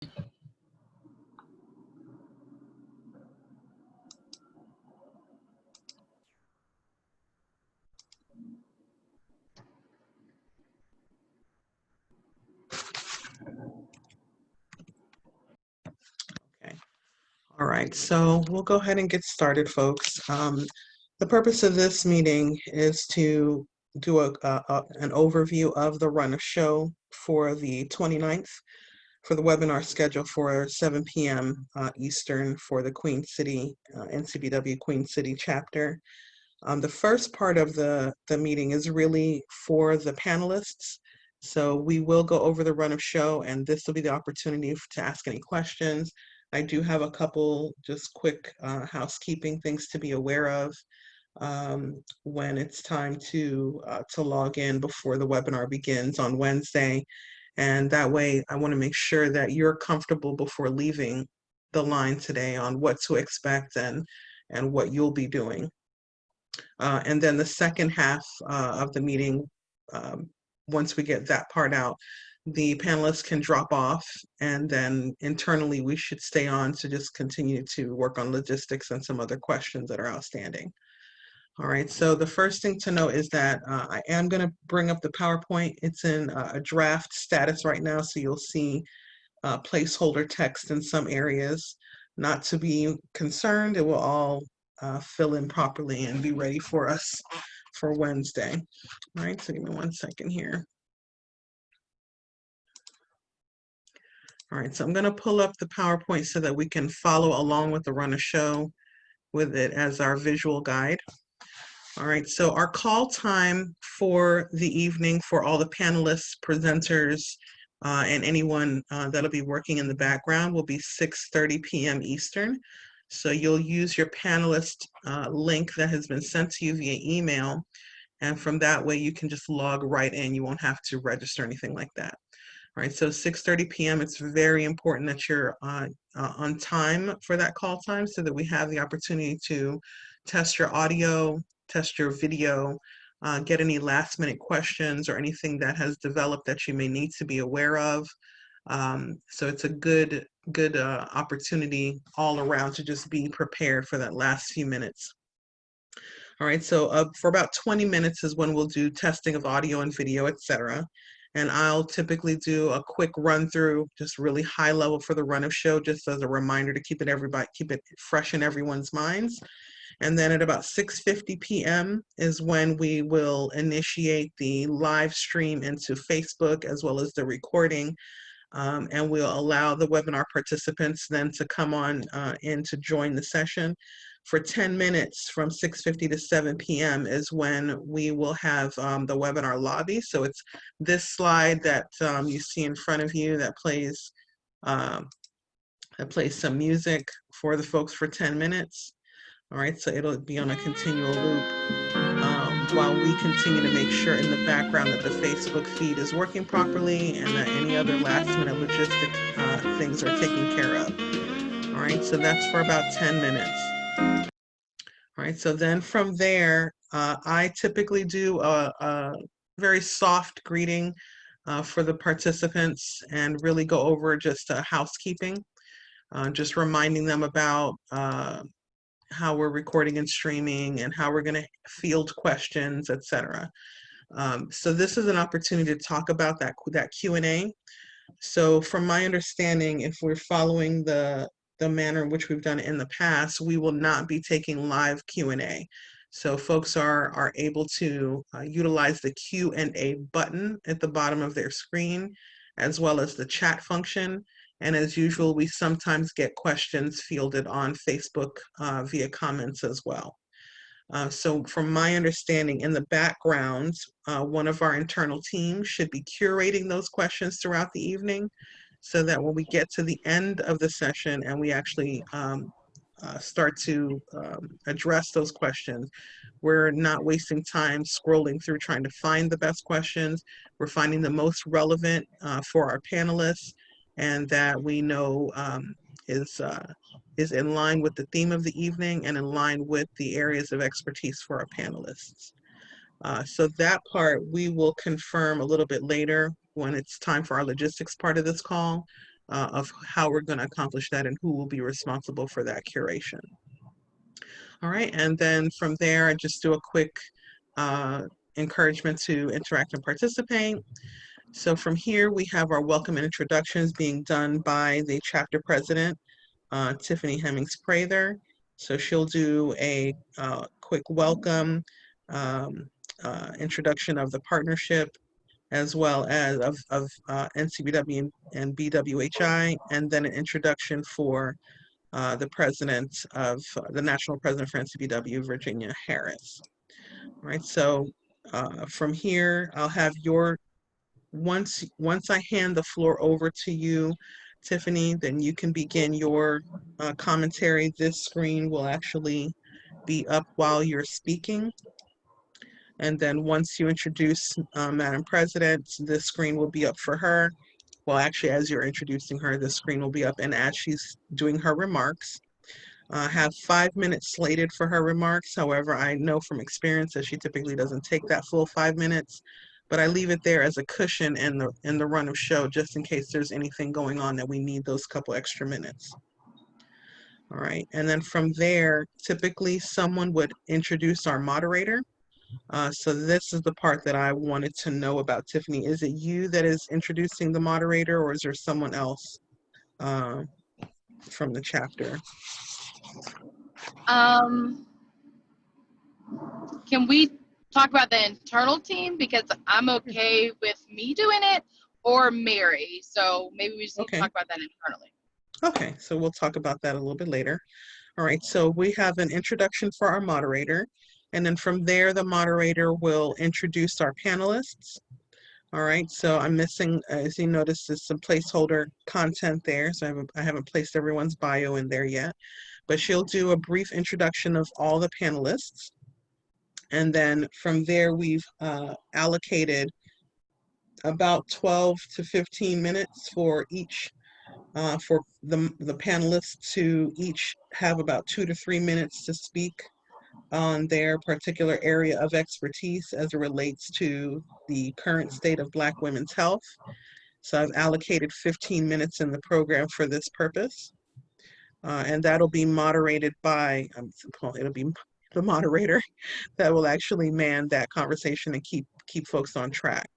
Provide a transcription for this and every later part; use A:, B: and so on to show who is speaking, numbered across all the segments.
A: Okay. All right, so we'll go ahead and get started, folks. The purpose of this meeting is to do an overview of the run of show for the 29th for the webinar scheduled for 7 p.m. Eastern for the Queen City, NCBW Queen City chapter. The first part of the meeting is really for the panelists. So we will go over the run of show, and this will be the opportunity to ask any questions. I do have a couple just quick housekeeping things to be aware of when it's time to log in before the webinar begins on Wednesday. And that way, I want to make sure that you're comfortable before leaving the line today on what to expect and what you'll be doing. And then the second half of the meeting, once we get that part out, the panelists can drop off, and then internally we should stay on to just continue to work on logistics and some other questions that are outstanding. All right, so the first thing to know is that I am going to bring up the PowerPoint. It's in a draft status right now, so you'll see placeholder text in some areas. Not to be concerned, it will all fill in properly and be ready for us for Wednesday. All right, so give me 1 second here. All right, so I'm going to pull up the PowerPoint so that we can follow along with the run of show with it as our visual guide. All right, so our call time for the evening for all the panelists, presenters, and anyone that'll be working in the background will be 6:30 p.m. Eastern. So you'll use your panelist link that has been sent to you via email, and from that way you can just log right in. You won't have to register anything like that. All right, so 6:30 p.m. It's very important that you're on time for that call time so that we have the opportunity to test your audio, test your video, get any last minute questions or anything that has developed that you may need to be aware of. So it's a good opportunity all around to just be prepared for that last few minutes. All right, so for about 20 minutes is when we'll do testing of audio and video, etc. And I'll typically do a quick run through, just really high level for the run of show, just as a reminder to keep it fresh in everyone's minds. And then at about 6:50 p.m. is when we will initiate the live stream into Facebook as well as the recording. And we'll allow the webinar participants then to come on in to join the session. For 10 minutes from 6:50 to 7 p.m. is when we will have the webinar lobby. So it's this slide that you see in front of you that plays some music for the folks for 10 minutes. All right, so it'll be on a continual loop while we continue to make sure in the background that the Facebook feed is working properly and that any other last minute logistic things are taken care of. All right, so that's for about 10 minutes. All right, so then from there, I typically do a very soft greeting for the participants and really go over just housekeeping, just reminding them about how we're recording and streaming and how we're going to field questions, etc. So this is an opportunity to talk about that Q&A. So from my understanding, if we're following the manner in which we've done it in the past, we will not be taking live Q&A. So folks are able to utilize the Q&A button at the bottom of their screen, as well as the chat function. And as usual, we sometimes get questions fielded on Facebook via comments as well. So from my understanding, in the background, one of our internal teams should be curating those questions throughout the evening so that when we get to the end of the session and we actually start to address those questions, we're not wasting time scrolling through trying to find the best questions. We're finding the most relevant for our panelists and that we know is in line with the theme of the evening and in line with the areas of expertise for our panelists. So that part we will confirm a little bit later when it's time for our logistics part of this call. of how we're going to accomplish that and who will be responsible for that curation. All right, and then from there, I just do a quick encouragement to interact and participate. So from here, we have our welcome and introductions being done by the chapter president, Tiffany Hemmings Prather. So she'll do a quick welcome, introduction of the partnership, as well as of NCBW and BWHI, and then an introduction for the president of the national president for NCBW, Virginia Harris. All right, so from here, I'll have your, once I hand the floor over to you, Tiffany, then you can begin your commentary. This screen will actually be up while you're speaking. And then once you introduce Madam President, this screen will be up for her. Well, actually, as you're introducing her, the screen will be up, and as she's doing her remarks, have 5 minutes slated for her remarks. However, I know from experience that she typically doesn't take that full 5 minutes, but I leave it there as a cushion in the run of show, just in case there's anything going on that we need those couple extra minutes. All right, and then from there, typically someone would introduce our moderator. So this is the part that I wanted to know about, Tiffany. Is it you that is introducing the moderator, or is there someone else from the chapter?
B: Can we talk about the internal team? Because I'm okay with me doing it or Mary. So maybe we just need to talk about that internally.
A: Okay, so we'll talk about that a little bit later. All right, so we have an introduction for our moderator, and then from there, the moderator will introduce our panelists. All right, so I'm missing, as you notice, there's some placeholder content there, so I haven't placed everyone's bio in there yet, but she'll do a brief introduction of all the panelists. And then from there, we've allocated about 12 to 15 minutes for each, for the panelists to each have about 2 to 3 minutes to speak on their particular area of expertise as it relates to the current state of Black women's health. So I've allocated 15 minutes in the program for this purpose. And that'll be moderated by, it'll be the moderator that will actually man that conversation and keep folks on track.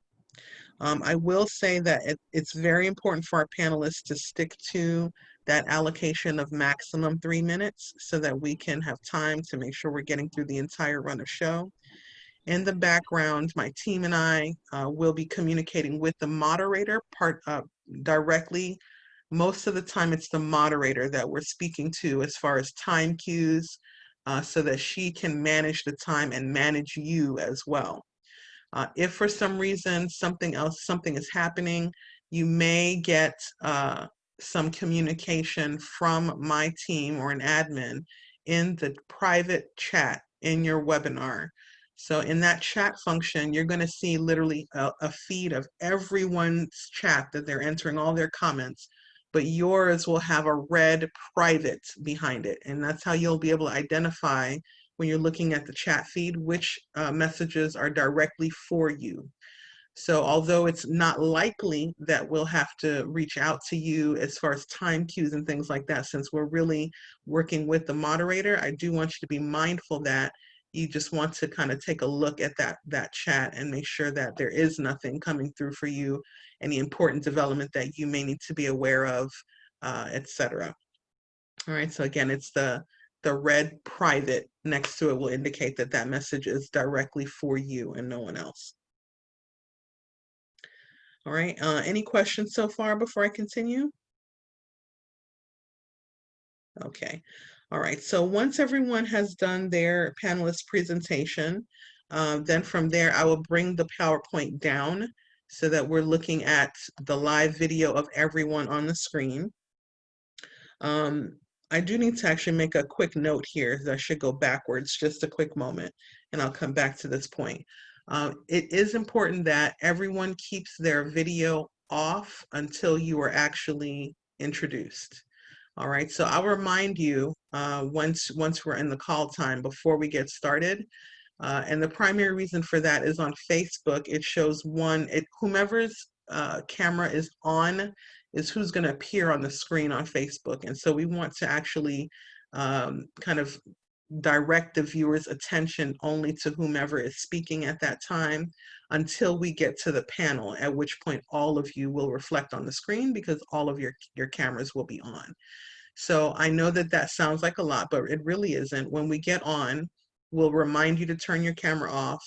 A: I will say that it's very important for our panelists to stick to that allocation of maximum 3 minutes so that we can have time to make sure we're getting through the entire run of show. In the background, my team and I will be communicating with the moderator directly. Most of the time, it's the moderator that we're speaking to as far as time cues, so that she can manage the time and manage you as well. If for some reason something is happening, you may get some communication from my team or an admin in the private chat in your webinar. So in that chat function, you're going to see literally a feed of everyone's chat that they're entering all their comments, but yours will have a red private behind it. And that's how you'll be able to identify when you're looking at the chat feed which messages are directly for you. So although it's not likely that we'll have to reach out to you as far as time cues and things like that, since we're really working with the moderator, I do want you to be mindful that you just want to kind of take a look at that chat and make sure that there is nothing coming through for you, any important development that you may need to be aware of, etc. All right, so again, it's the red private next to it will indicate that that message is directly for you and no one else. All right, any questions so far before I continue? Okay, all right, so once everyone has done their panelist presentation, then from there I will bring the PowerPoint down so that we're looking at the live video of everyone on the screen. I do need to actually make a quick note here that I should go backwards just a quick moment, and I'll come back to this point. It is important that everyone keeps their video off until you are actually introduced. All right, so I'll remind you once we're in the call time before we get started. And the primary reason for that is on Facebook, it shows whomever's camera is on is who's going to appear on the screen on Facebook. And so we want to actually kind of direct the viewer's attention only to whomever is speaking at that time until we get to the panel, at which point all of you will reflect on the screen because all of your cameras will be on. So I know that that sounds like a lot, but it really isn't. When we get on, we'll remind you to turn your camera off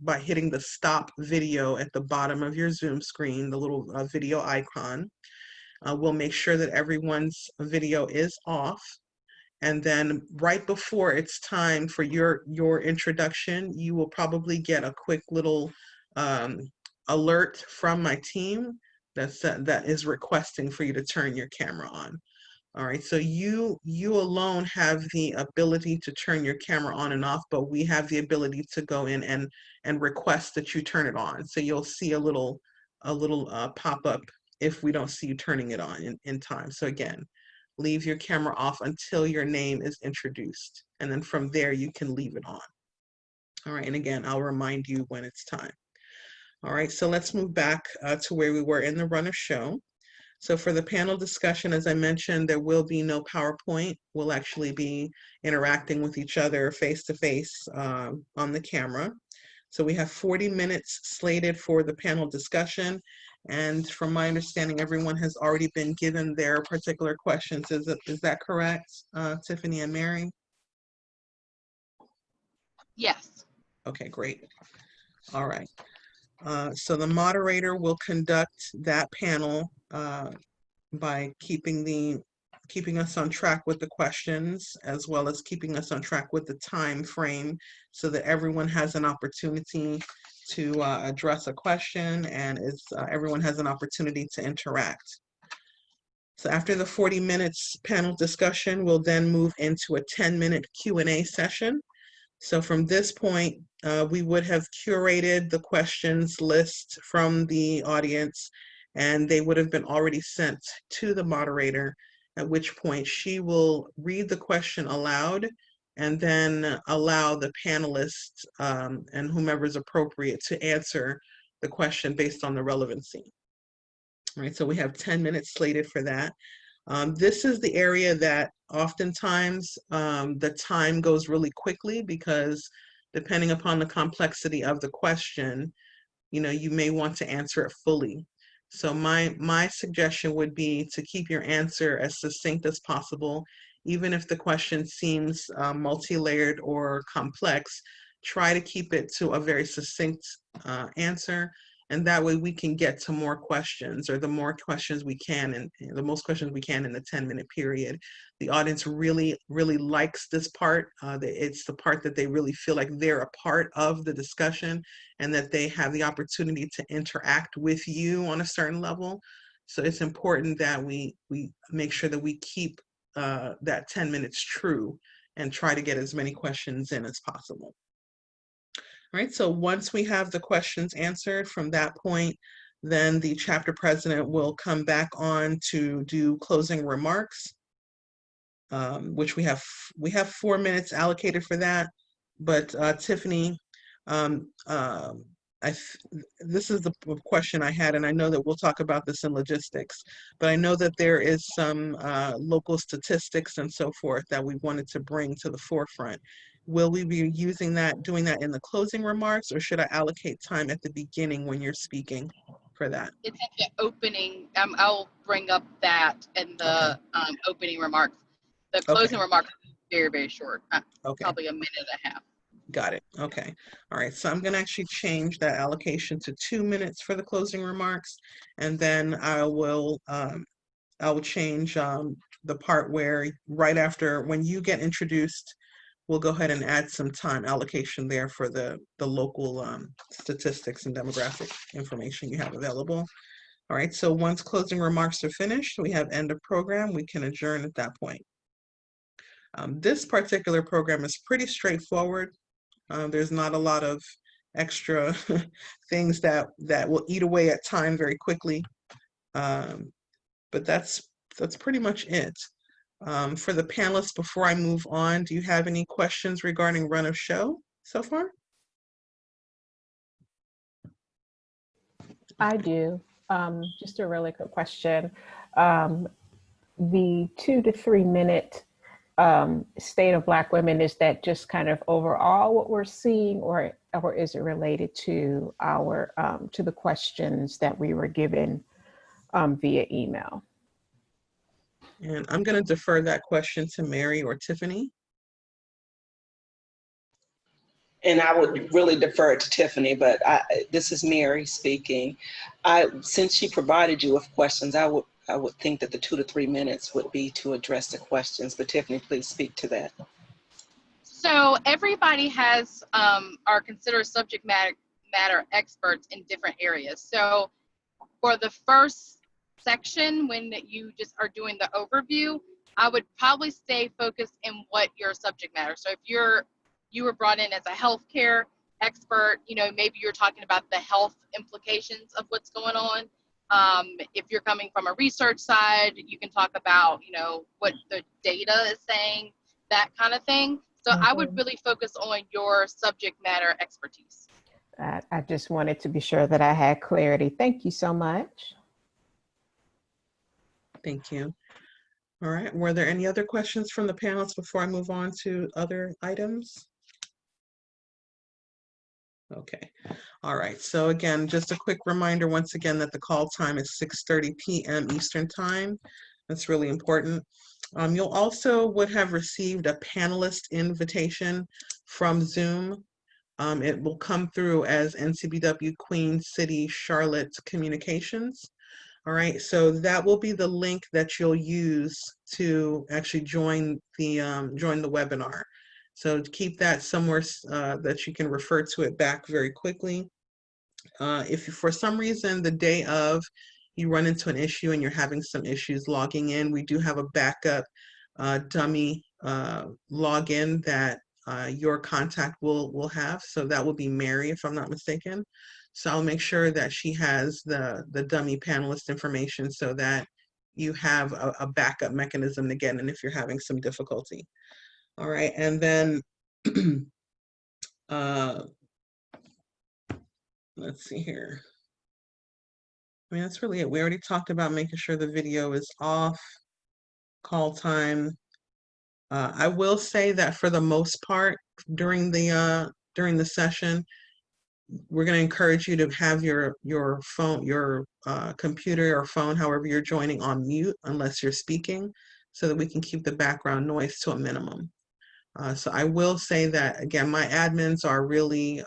A: by hitting the stop video at the bottom of your Zoom screen, the little video icon. We'll make sure that everyone's video is off. And then right before it's time for your introduction, you will probably get a quick little alert from my team that is requesting for you to turn your camera on. All right, so you alone have the ability to turn your camera on and off, but we have the ability to go in and request that you turn it on. So you'll see a little pop-up if we don't see you turning it on in time. So again, leave your camera off until your name is introduced. And then from there, you can leave it on. All right, and again, I'll remind you when it's time. All right, so let's move back to where we were in the run of show. So for the panel discussion, as I mentioned, there will be no PowerPoint. We'll actually be interacting with each other face-to-face on the camera. So we have 40 minutes slated for the panel discussion. And from my understanding, everyone has already been given their particular questions. Is that correct, Tiffany and Mary?
B: Yes. Okay,
A: great. All right. So the moderator will conduct that panel by keeping us on track with the questions, as well as keeping us on track with the time frame, so that everyone has an opportunity to address a question, and everyone has an opportunity to interact. So after the 40 minutes panel discussion, we'll then move into a 10-minute Q&A session. So from this point, we would have curated the questions list from the audience, and they would have been already sent to the moderator, at which point she will read the question aloud and then allow the panelists and whomever is appropriate to answer the question based on the relevancy. All right, so we have 10 minutes slated for that. This is the area that oftentimes the time goes really quickly, because depending upon the complexity of the question, you may want to answer it fully. So my suggestion would be to keep your answer as succinct as possible. Even if the question seems multi-layered or complex, try to keep it to a very succinct answer. And that way we can get to more questions, or the more questions we can, and the most questions we can in the 10-minute period. The audience really, really likes this part. It's the part that they really feel like they're a part of the discussion, and that they have the opportunity to interact with you on a certain level. So it's important that we make sure that we keep that 10 minutes true and try to get as many questions in as possible. All right, so once we have the questions answered, from that point, then the chapter president will come back on to do closing remarks, which we have 4 minutes allocated for that. But Tiffany, this is the question I had, and I know that we'll talk about this in logistics, but I know that there is some local statistics and so forth that we wanted to bring to the forefront. Will we be doing that in the closing remarks, or should I allocate time at the beginning when you're speaking for that?
B: It's at the opening. I'll bring up that in the opening remarks. The closing remarks are very, very short, probably a minute and a half.
A: Got it. Okay. All right. So I'm going to actually change that allocation to 2 minutes for the closing remarks, and then I will change the part where right after, when you get introduced, we'll go ahead and add some time allocation there for the local statistics and demographic information you have available. All right, so once closing remarks are finished, we have end of program, we can adjourn at that point. This particular program is pretty straightforward. There's not a lot of extra things that will eat away at time very quickly, but that's pretty much it. For the panelists, before I move on, do you have any questions regarding run of show so far?
C: I do. just a really quick question. The 2 to 3 minute state of Black women, is that just kind of overall what we're seeing, or is it related to our to the questions that we were given via email?
A: And I'm going to defer that question to Mary or Tiffany.
D: And I would really defer it to Tiffany, but this is Mary speaking. Since she provided you with questions, I would think that the 2 to 3 minutes would be to address the questions, but Tiffany, please speak to that.
B: So everybody has are considered subject matter experts in different areas. So for the first section, when you just are doing the overview, I would probably stay focused in what your subject matter. So if you were brought in as a healthcare expert, you know, maybe you're talking about the health implications of what's going on. If you're coming from a research side, you can talk about, you know, what the data is saying, that kind of thing. So I would really focus on your subject matter expertise.
C: I just wanted to be sure that I had clarity. Thank you so much.
A: Thank you. All right, were there any other questions from the panelists before I move on to other items? Okay, all right, so again, just a quick reminder once again that the call time is 6:30 p.m. Eastern time. That's really important. You'll also would have received a panelist invitation from Zoom. It will come through as NCBW Queen City Charlotte Communications. All right, so that will be the link that you'll use to actually join the webinar. So keep that somewhere that you can refer to it back very quickly. If you, for some reason the day of you run into an issue and you're having some issues logging in, we do have a backup dummy login that your contact will have. So that will be Mary, if I'm not mistaken. So I'll make sure that she has the dummy panelist information so that you have a backup mechanism to get in if you're having some difficulty. All right, and then let's see here. I mean, that's really it. We already talked about making sure the video is off, call time. I will say that for the most part, during the session, we're going to encourage you to have your phone, your computer or phone, however you're joining, on mute unless you're speaking, so that we can keep the background noise to a minimum. So I will say that, again, my admins are really,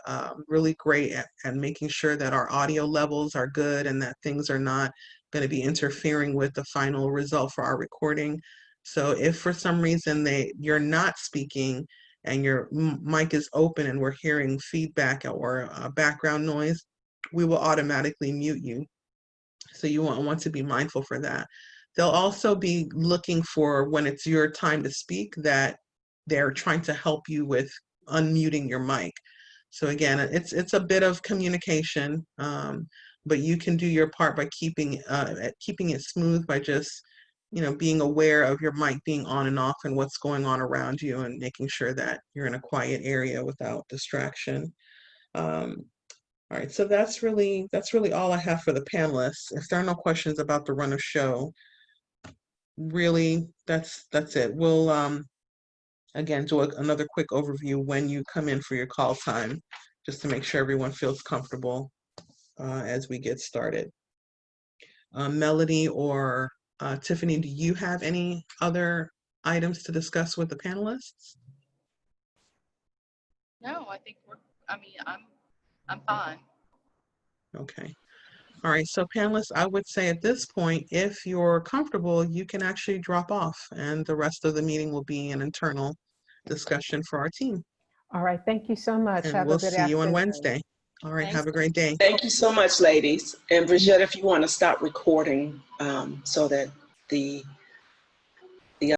A: really great at making sure that our audio levels are good and that things are not going to be interfering with the final result for our recording. So if for some reason you're not speaking and your mic is open and we're hearing feedback or background noise, we will automatically mute you. So you want to be mindful for that. They'll also be looking for, when it's your time to speak, that they're trying to help you with unmuting your mic. So again, it's a bit of communication, but you can do your part by keeping it smooth by just, you know, being aware of your mic being on and off and what's going on around you, and making sure that you're in a quiet area without distraction. All right, so that's really all I have for the panelists. If there are no questions about the run of show, really that's it. We'll again do another quick overview when you come in for your call time, just to make sure everyone feels comfortable as we get started. Melody or Tiffany, do you have any other items to discuss with the panelists?
B: No, I think I'm fine.
A: Okay. All right, so panelists, I would say at this point, if you're comfortable, you can actually drop off, and the rest of the meeting will be an internal discussion for our team.
C: All right, thank you so much.
A: And
C: have
A: we'll
C: a good
A: see you on
C: afternoon.
A: Wednesday. All right,
B: Thanks.
A: have a great day.
D: Thank you so much, ladies. And Brigitte, if you want to stop recording so that the